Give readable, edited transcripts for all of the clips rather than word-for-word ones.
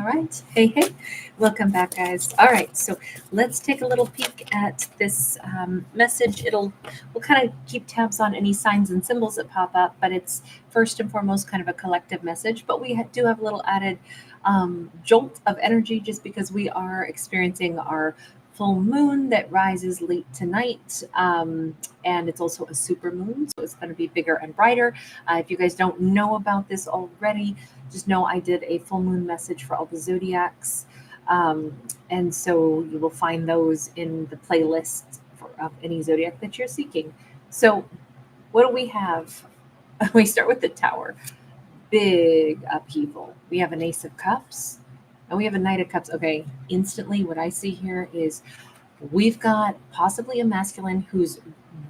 right. Hey, hey. Welcome back, guys. All right. So let's take a little peek at this message. We'll kind of keep tabs on any signs and symbols that pop up, but it's first and foremost kind of a collective message. But we do have a little added jolt of energy just because we are experiencing our full moon that rises late tonight. And it's also a super moon, so it's going to be bigger and brighter. If you guys don't know about this already, just know I did a full moon message for all the zodiacs. And so you will find those in the playlist of any zodiac that you're seeking. So, what do we have? We start with the Tower. Big upheaval. We have an Ace of Cups and we have a Knight of Cups. Okay, instantly, what I see here is we've got possibly a masculine whose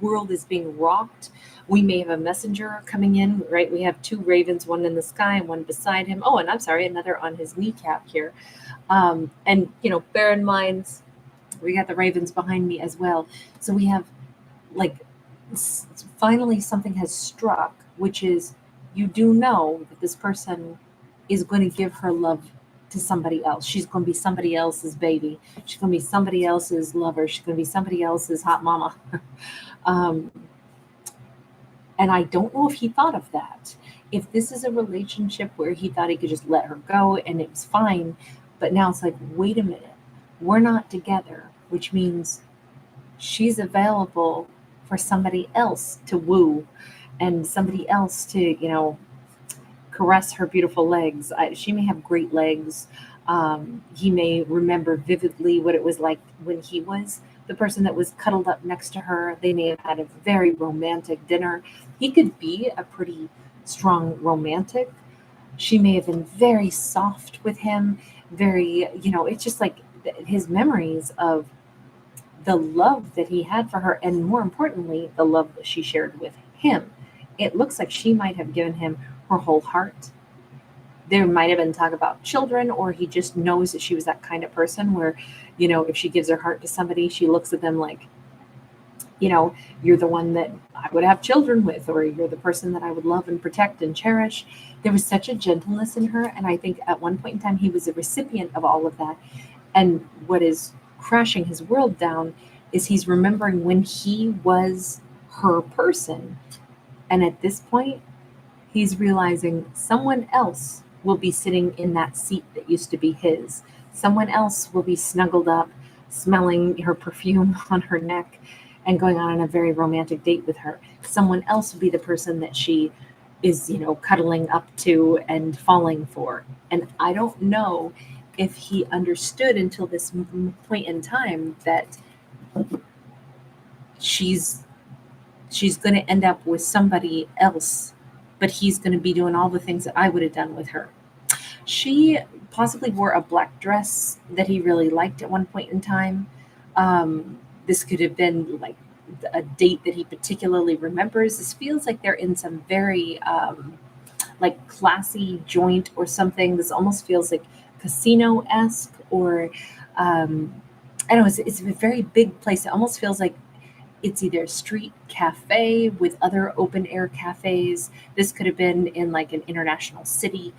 world is being rocked. We may have a messenger coming in, right? We have two ravens, one in the sky and one beside him. Oh, and I'm sorry, another on his kneecap here. And, bear in mind, we got the ravens behind me as well. So we have, like, finally something has struck, which is you do know that this person is going to give her love to somebody else. She's going to be somebody else's baby. She's going to be somebody else's lover. She's going to be somebody else's hot mama. And I don't know if he thought of that. If this is a relationship where he thought he could just let her go and it was fine, but now it's like, wait a minute, we're not together, which means she's available for somebody else to woo and somebody else to, caress her beautiful legs. She may have great legs. He may remember vividly what it was like when he was the person that was cuddled up next to her. They may have had a very romantic dinner. He could be a pretty strong romantic. She may have been very soft with him, very, it's just like his memories of the love that he had for her, and more importantly, the love that she shared with him. It looks like she might have given him her whole heart. There might have been talk about children, or he just knows that she was that kind of person where, if she gives her heart to somebody, she looks at them like, you're the one that I would have children with, or you're the person that I would love and protect and cherish. There was such a gentleness in her. And I think at one point in time, he was a recipient of all of that. And what is crashing his world down is he's remembering when he was her person. And at this point, he's realizing someone else will be sitting in that seat that used to be his. Someone else will be snuggled up, smelling her perfume on her neck and going on a very romantic date with her. Someone else will be the person that she is, cuddling up to and falling for. And I don't know if he understood until this point in time that she's going to end up with somebody else, but he's going to be doing all the things that I would have done with her. She possibly wore a black dress that he really liked at one point in time. This could have been like a date that he particularly remembers. This feels like they're in some very like classy joint or something. This almost feels like casino-esque, or I don't know, it's a very big place. It almost feels like it's either a street cafe with other open air cafes. This could have been in like an international city.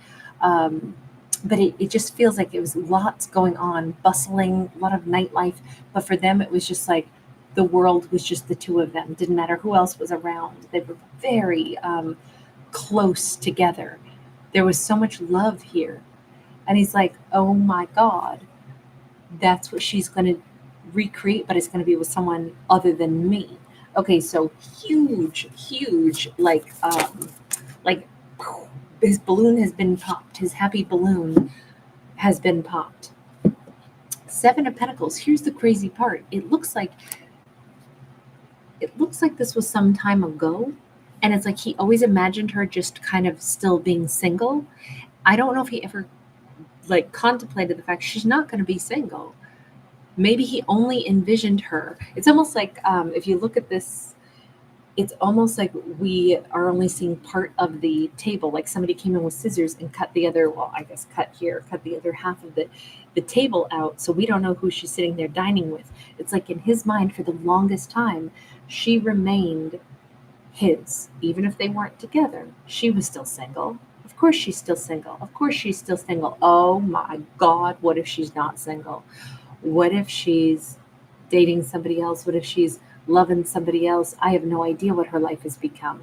But it just feels like it was lots going on, bustling, a lot of nightlife. But for them, it was just like the world was just the two of them. Didn't matter who else was around. They were very close together. There was so much love here. And he's like, oh my God, that's what she's going to recreate, but it's going to be with someone other than me. Okay, so huge, like his balloon has been popped. His happy balloon has been popped. Seven of Pentacles. Here's the crazy part. It looks like this was some time ago, and it's like he always imagined her just kind of still being single. I don't know if he ever like contemplated the fact she's not going to be single. Maybe he only envisioned her. It's almost like if you look at this, it's almost like we are only seeing part of the table. Like somebody came in with scissors and cut the other, cut the other half of the table out. So we don't know who she's sitting there dining with. It's like in his mind for the longest time, she remained his. Even if they weren't together, she was still single. Of course she's still single. Of course she's still single. Oh my God, what if she's not single? What if she's dating somebody else? What if she's loving somebody else? I have no idea what her life has become.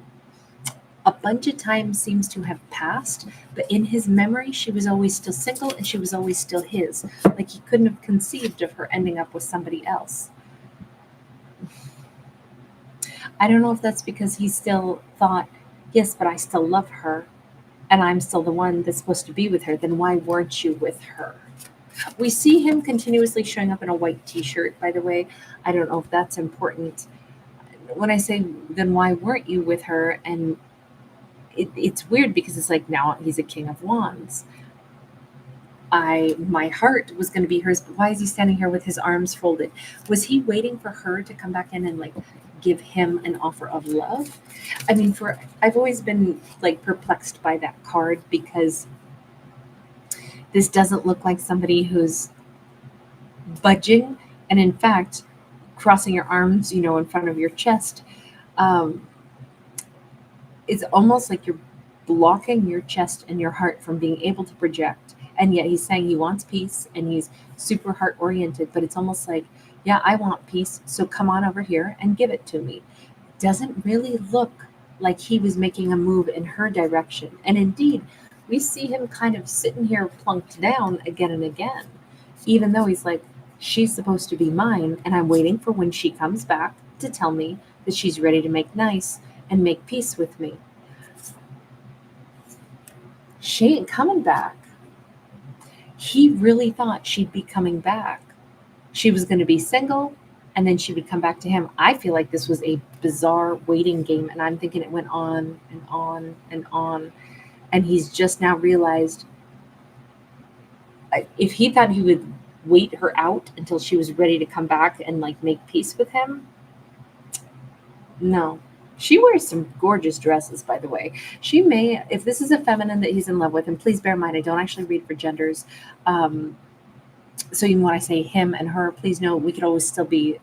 A bunch of time seems to have passed, but in his memory, she was always still single and she was always still his. Like he couldn't have conceived of her ending up with somebody else. I don't know if that's because he still thought, yes, but I still love her and I'm still the one that's supposed to be with her. Then why weren't you with her? We see him continuously showing up in a white t shirt, by the way. I don't know if that's important. When I say, then why weren't you with her? And it's weird because it's like now he's a king of wands. My heart was going to be hers, but why is he standing here with his arms folded? Was he waiting for her to come back in and like give him an offer of love? I mean, for I've always been like perplexed by that card because this doesn't look like somebody who's budging, and in fact, crossing your arms, in front of your chest. Um, it's almost like you're blocking your chest and your heart from being able to project. And yet he's saying he wants peace and he's super heart oriented, but it's almost like, yeah, I want peace. So come on over here and give it to me. Doesn't really look like he was making a move in her direction. And indeed, we see him kind of sitting here plunked down again and again, even though he's like, she's supposed to be mine. And I'm waiting for when she comes back to tell me that she's ready to make nice and make peace with me. She ain't coming back. He really thought she'd be coming back. She was going to be single and then she would come back to him. I feel like this was a bizarre waiting game, and I'm thinking it went on and on and on. And he's just now realized if he thought he would wait her out until she was ready to come back and like make peace with him, no. She wears some gorgeous dresses, by the way. She may, if this is a feminine that he's in love with, and please bear in mind, I don't actually read for genders. So even when I say him and her, please know we could always still be,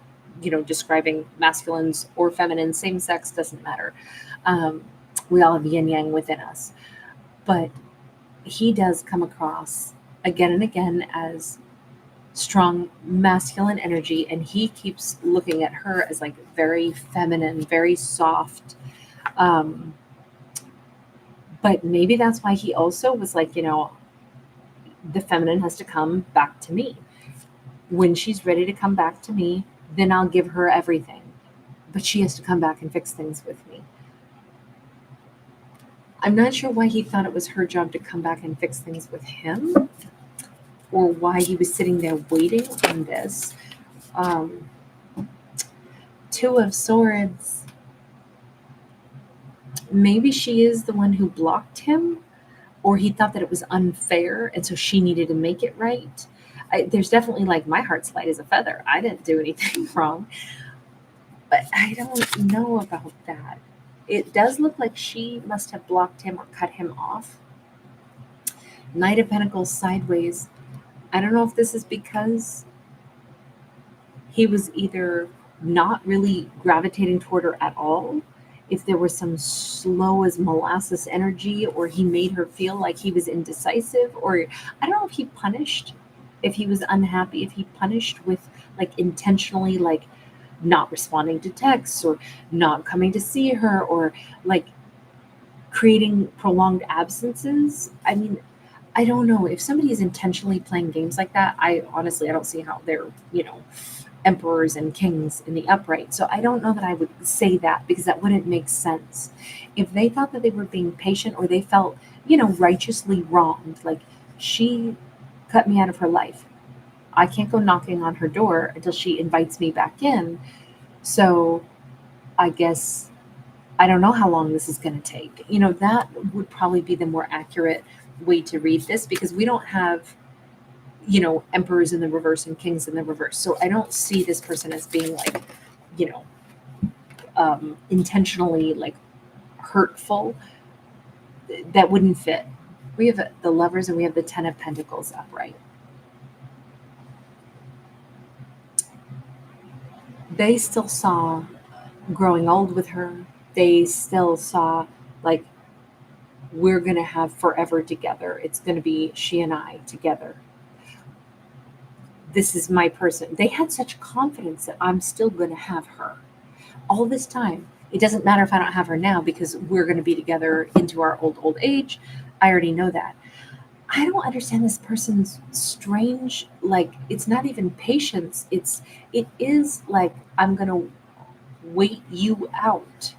describing masculines or feminine, same sex, doesn't matter. We all have yin yang within us. But he does come across again and again as strong masculine energy, and he keeps looking at her as like very feminine, very soft. But maybe that's why he also was like, the feminine has to come back to me. When she's ready to come back to me, then I'll give her everything. But she has to come back and fix things with me. I'm not sure why he thought it was her job to come back and fix things with him, or why he was sitting there waiting on this. Two of Swords. Maybe she is the one who blocked him, or he thought that it was unfair, and so she needed to make it right. There's definitely like my heart's light as a feather. I didn't do anything wrong, but I don't know about that. It does look like she must have blocked him or cut him off. Knight of Pentacles sideways. I don't know if this is because he was either not really gravitating toward her at all, if there was some slow as molasses energy, or he made her feel like he was indecisive, or I don't know if he punished, if he was unhappy, if he punished with like intentionally like not responding to texts or not coming to see her or like creating prolonged absences. I mean, I don't know if somebody is intentionally playing games like that. I honestly, I don't see how they're, emperors and kings in the upright. So I don't know that I would say that, because that wouldn't make sense. If they thought that they were being patient, or they felt, righteously wronged, like she cut me out of her life, I can't go knocking on her door until she invites me back in. So I guess I don't know how long this is going to take. That would probably be the more accurate way to read this, because we don't have, emperors in the reverse and kings in the reverse. So I don't see this person as being like, intentionally like hurtful. That wouldn't fit. We have the Lovers and we have the Ten of Pentacles upright. They still saw growing old with her. They still saw like we're going to have forever together. It's going to be she and I together. This is my person. They had such confidence that I'm still going to have her all this time. It doesn't matter if I don't have her now because we're going to be together into our old age. I already know that. I don't understand this person's strange, like, it's not even patience. It is like, I'm going to wait you out.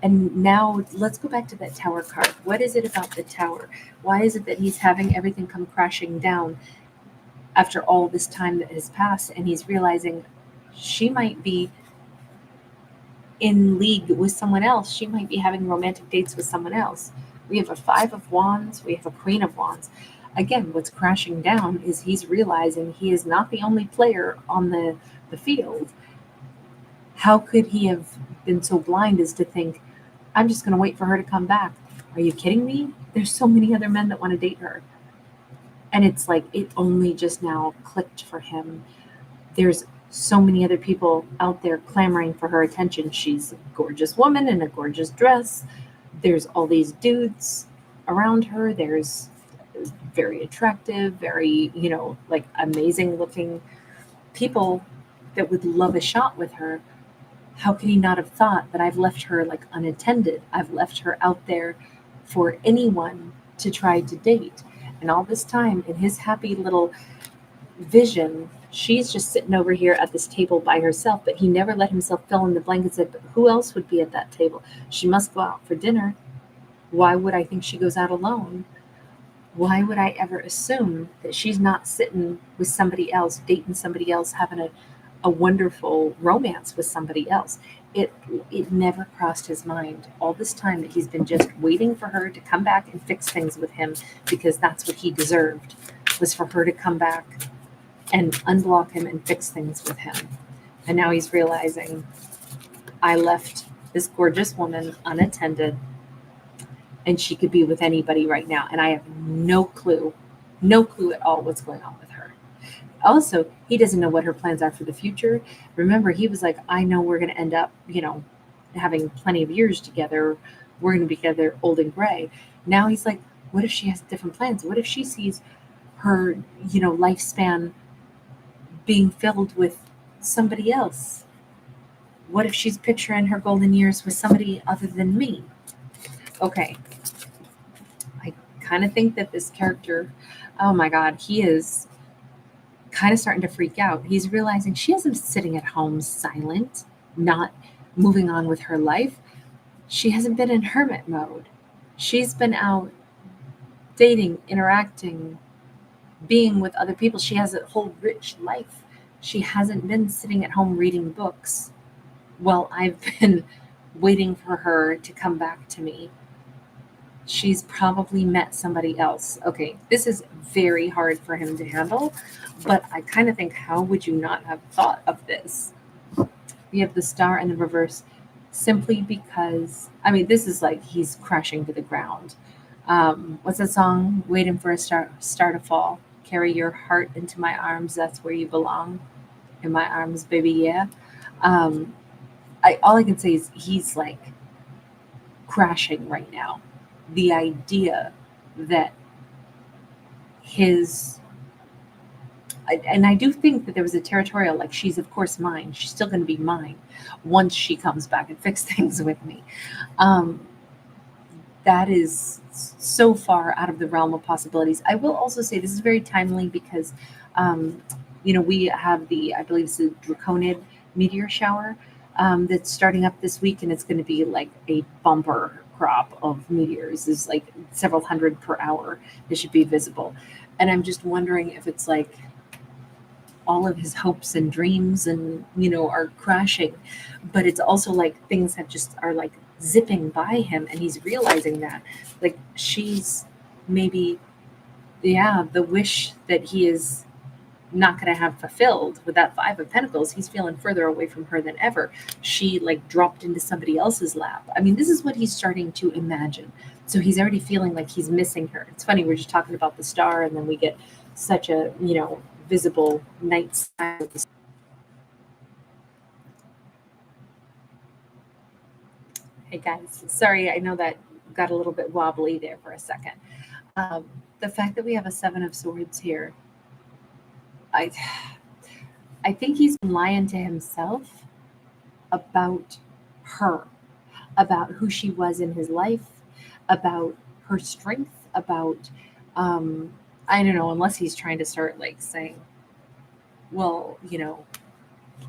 And now let's go back to that Tower card. What is it about the Tower? Why is it that he's having everything come crashing down after all this time that has passed, and he's realizing she might be in league with someone else. She might be having romantic dates with someone else. We have a Five of Wands. We have a Queen of Wands. Again, what's crashing down is he's realizing he is not the only player on the field. How could he have been so blind as to think, I'm just going to wait for her to come back? Are you kidding me? There's so many other men that want to date her. And it's like, it only just now clicked for him. There's so many other people out there clamoring for her attention. She's a gorgeous woman in a gorgeous dress. There's all these dudes around her. There's very attractive, very, like amazing looking people that would love a shot with her. How can he not have thought that I've left her like unattended? I've left her out there for anyone to try to date. And all this time in his happy little vision, she's just sitting over here at this table by herself, but he never let himself fill in the blank and said, but who else would be at that table? She must go out for dinner. Why would I think she goes out alone? Why would I ever assume that she's not sitting with somebody else, dating somebody else, having a wonderful romance with somebody else? It never crossed his mind all this time that he's been just waiting for her to come back and fix things with him, because that's what he deserved, was for her to come back and unblock him and fix things with him. And now he's realizing, I left this gorgeous woman unattended, and she could be with anybody right now, and I have no clue at all what's going on with her. Also, he doesn't know what her plans are for the future. Remember, he was like, I know we're going to end up, having plenty of years together. We're going to be together old and gray. Now he's like, what if she has different plans? What if she sees her, lifespan being filled with somebody else? What if she's picturing her golden years with somebody other than me? Okay. I kind of think that this character, oh my God, he is kind of starting to freak out. He's realizing she hasn't been sitting at home silent, not moving on with her life. She hasn't been in hermit mode. She's been out dating, interacting, being with other people. She has a whole rich life. She hasn't been sitting at home reading books while I've been waiting for her to come back to me. She's probably met somebody else. Okay, this is very hard for him to handle, but I kind of think, how would you not have thought of this? We have the Star in the reverse, simply because, this is like he's crashing to the ground. What's that song? Waiting for a star to fall. Carry your heart into my arms. That's where you belong. In my arms, baby, yeah. All I can say is he's like crashing right now. The idea that and I do think that there was a territorial, like, she's of course mine. She's still going to be mine once she comes back and fix things with me. That is so far out of the realm of possibilities. I will also say this is very timely because, we have I believe it's the Draconid meteor shower that's starting up this week, and it's going to be like a bumper crop of meteors. Is like several hundred per hour that should be visible. And I'm just wondering if it's like all of his hopes and dreams and, are crashing, but it's also like things are like zipping by him, and he's realizing that, like, she's maybe, the wish that he is not going to have fulfilled with that Five of Pentacles. He's feeling further away from her than ever. She like dropped into somebody else's lap. This is what he's starting to imagine. So he's already feeling like he's missing her. It's funny, we're just talking about the Star, and then we get such a, visible night sky. Hey guys, sorry, I know that got a little bit wobbly there for a second. The fact that we have a Seven of Swords here, I I think he's lying to himself about her, about who she was in his life, about her strength, about I don't know, unless he's trying to start like saying, well,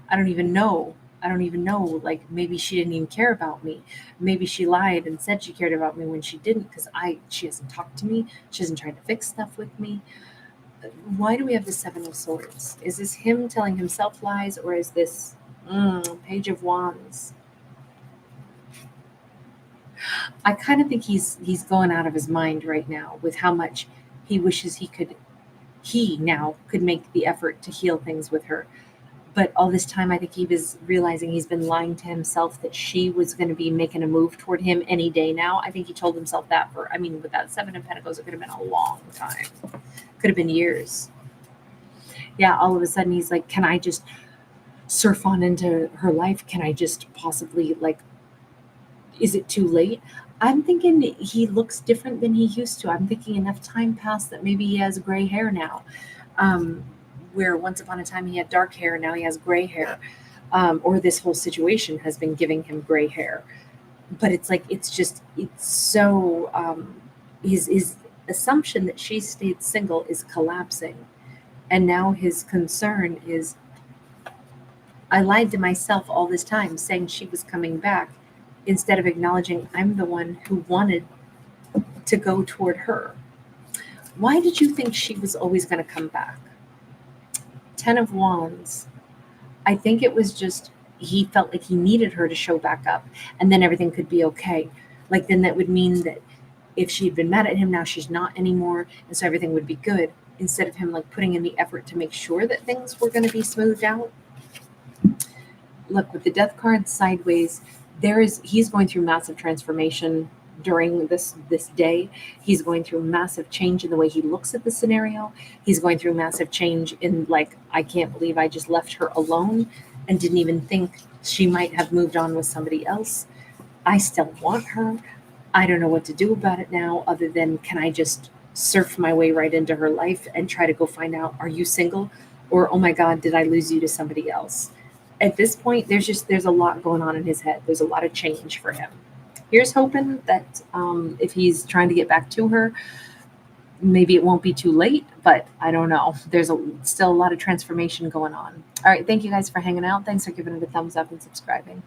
I don't even know. I don't even know. Like maybe she didn't even care about me. Maybe she lied and said she cared about me when she didn't because she hasn't talked to me. She hasn't tried to fix stuff with me. Why do we have the Seven of Swords? Is this him telling himself lies, or is this Page of Wands? I kind of think he's going out of his mind right now with how much he wishes he now could make the effort to heal things with her. But all this time, I think he was realizing he's been lying to himself that she was going to be making a move toward him any day now. I think he told himself that with that Seven of Pentacles, it could have been a long time. Could have been years. Yeah, all of a sudden he's like, can I just surf on into her life? Can I just possibly, like, is it too late? I'm thinking he looks different than he used to. I'm thinking enough time passed that maybe he has gray hair now. Where once upon a time he had dark hair, now he has gray hair. Or this whole situation has been giving him gray hair. But it's like, it's so, his assumption that she stayed single is collapsing. And now his concern is, I lied to myself all this time saying she was coming back instead of acknowledging I'm the one who wanted to go toward her. Why did you think she was always going to come back? Ten of Wands. I think it was just he felt like he needed her to show back up and then everything could be okay. Like then that would mean that if she had been mad at him, now she's not anymore, and so everything would be good, instead of him like putting in the effort to make sure that things were going to be smoothed out. Look, with the Death card sideways, he's going through massive transformation during this day. He's going through massive change in the way he looks at the scenario. He's going through massive change in, like, I can't believe I just left her alone and didn't even think she might have moved on with somebody else. I still want her. I don't know what to do about it now, other than can I just surf my way right into her life and try to go find out, are you single? Or, oh my God, did I lose you to somebody else? At this point, there's a lot going on in his head. There's a lot of change for him. Here's hoping that if he's trying to get back to her, maybe it won't be too late, but I don't know. There's still a lot of transformation going on. All right. Thank you guys for hanging out. Thanks for giving it a thumbs up and subscribing.